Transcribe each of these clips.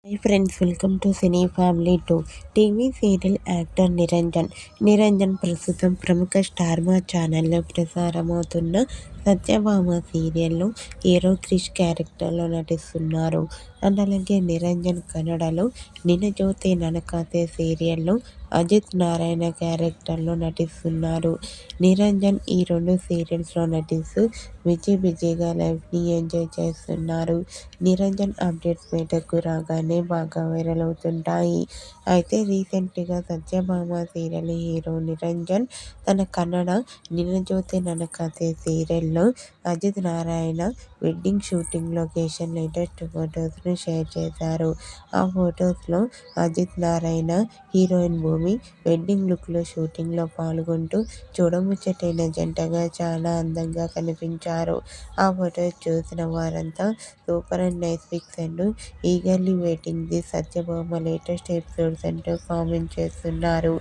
Hi friends, welcome to cine family 2. TV serial actor Niranjan ప్రస్తుతం ప్రముఖ star మా ఛానల్లో ప్రసారమవుతున్న సత్యభామ సీరియల్లో హీరో క్రిష్ క్యారెక్టర్లో నటిస్తున్నారు. అండ్ అలాగే నిరంజన్ కన్నడలో నిన జ్యోతి ననకాతే సీరియల్లో అజిత్ నారాయణ క్యారెక్టర్లో నటిస్తున్నారు. నిరంజన్ ఈ రెండు సీరియల్స్లో నటిస్తూ బిజీగా లైఫ్ని ఎంజాయ్ చేస్తున్నారు. నిరంజన్ అప్డేట్స్ బయటకు రాగానే బాగా వైరల్ అవుతుంటాయి. అయితే రీసెంట్గా సత్యభామ సీరియల్ హీరో నిరంజన్ తన కన్నడ నిన జ్యోతి ననకాతే సీరియల్లో Ajith Narayana wedding shooting location latest ఫొటోస్ను షేర్ చేశారు. ఆ ఫొటోస్లో అజిత్ నారాయణ, హీరోయిన్ భూమి వెడ్డింగ్ లుక్లో షూటింగ్లో పాల్గొంటూ చూడముచ్చటైన జంటగా చాలా అందంగా కనిపించారు. ఆ ఫొటోస్ చూసిన వారంతా super and nice pics and eagerly waiting the Satyabhama latest episodes అంటూ కామెంట్ చేస్తున్నారు.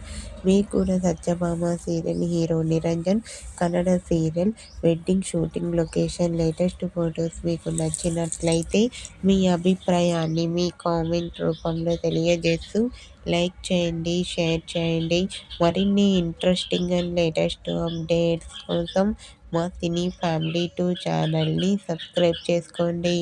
మీకు కూడా Satyabhama serial hero Niranjan Kannada serial wedding shooting location latest photos మీకు నచ్చినట్లయితే మీ అభిప్రాయాన్ని మీ కామెంట్ రూపంలో తెలియజేస్తూ లైక్ చేయండి, షేర్ చేయండి. మరిన్ని ఇంట్రెస్టింగ్ అండ్ లేటెస్ట్ అప్డేట్స్ కోసం మా సినీ ఫ్యామిలీ 2 ఛానల్ని సబ్స్క్రైబ్ చేసుకోండి.